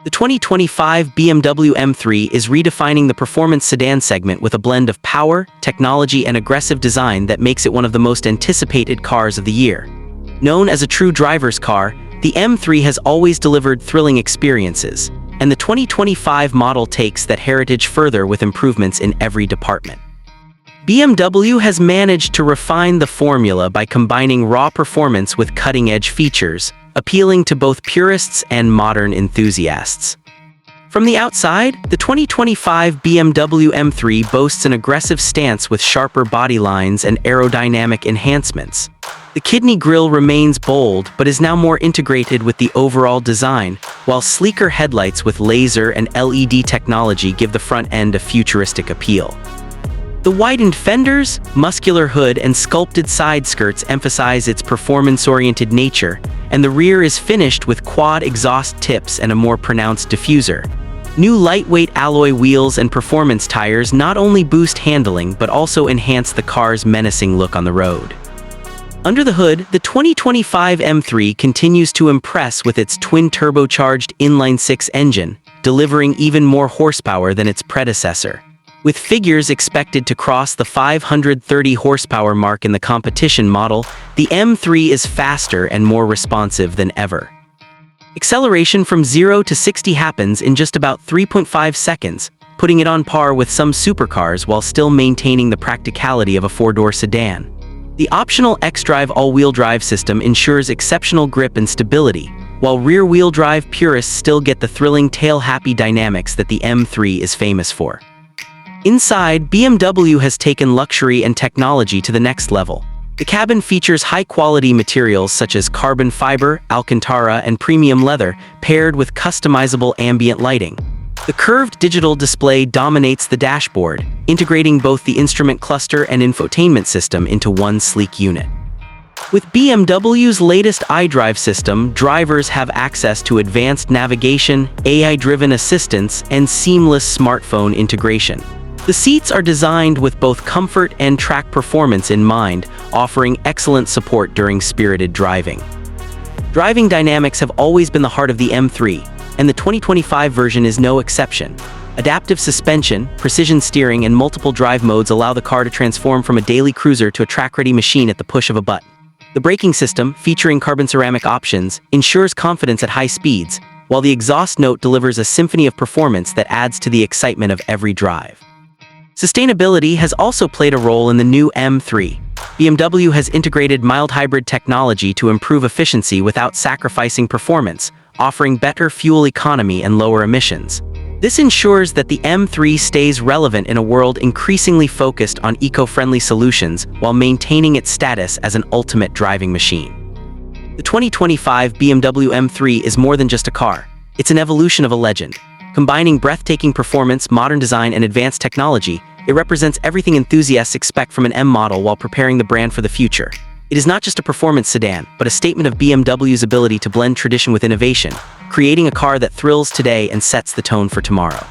The 2025 BMW M3 is redefining the performance sedan segment with a blend of power, technology, and aggressive design that makes it one of the most anticipated cars of the year. Known as a true driver's car, the M3 has always delivered thrilling experiences, and the 2025 model takes that heritage further with improvements in every department. BMW has managed to refine the formula by combining raw performance with cutting-edge features, appealing to both purists and modern enthusiasts. From the outside, the 2025 BMW M3 boasts an aggressive stance with sharper body lines and aerodynamic enhancements. The kidney grille remains bold but is now more integrated with the overall design, while sleeker headlights with laser and LED technology give the front end a futuristic appeal. The widened fenders, muscular hood, and sculpted side skirts emphasize its performance-oriented nature, and the rear is finished with quad exhaust tips and a more pronounced diffuser. New lightweight alloy wheels and performance tires not only boost handling but also enhance the car's menacing look on the road. Under the hood, the 2025 M3 continues to impress with its twin-turbocharged inline-six engine, delivering even more horsepower than its predecessor. With figures expected to cross the 530 horsepower mark in the competition model, the M3 is faster and more responsive than ever. Acceleration from 0 to 60 happens in just about 3.5 seconds, putting it on par with some supercars while still maintaining the practicality of a four-door sedan. The optional xDrive all-wheel drive system ensures exceptional grip and stability, while rear-wheel drive purists still get the thrilling tail-happy dynamics that the M3 is famous for. Inside, BMW has taken luxury and technology to the next level. The cabin features high-quality materials such as carbon fiber, Alcantara, and premium leather, paired with customizable ambient lighting. The curved digital display dominates the dashboard, integrating both the instrument cluster and infotainment system into one sleek unit. With BMW's latest iDrive system, drivers have access to advanced navigation, AI-driven assistance, and seamless smartphone integration. The seats are designed with both comfort and track performance in mind, offering excellent support during spirited driving. Driving dynamics have always been the heart of the M3, and the 2025 version is no exception. Adaptive suspension, precision steering, and multiple drive modes allow the car to transform from a daily cruiser to a track-ready machine at the push of a button. The braking system, featuring carbon ceramic options, ensures confidence at high speeds, while the exhaust note delivers a symphony of performance that adds to the excitement of every drive. Sustainability has also played a role in the new M3. BMW has integrated mild hybrid technology to improve efficiency without sacrificing performance, offering better fuel economy and lower emissions. This ensures that the M3 stays relevant in a world increasingly focused on eco-friendly solutions while maintaining its status as an ultimate driving machine. The 2025 BMW M3 is more than just a car. It's an evolution of a legend. Combining breathtaking performance, modern design, and advanced technology, it represents everything enthusiasts expect from an M model while preparing the brand for the future. It is not just a performance sedan, but a statement of BMW's ability to blend tradition with innovation, creating a car that thrills today and sets the tone for tomorrow.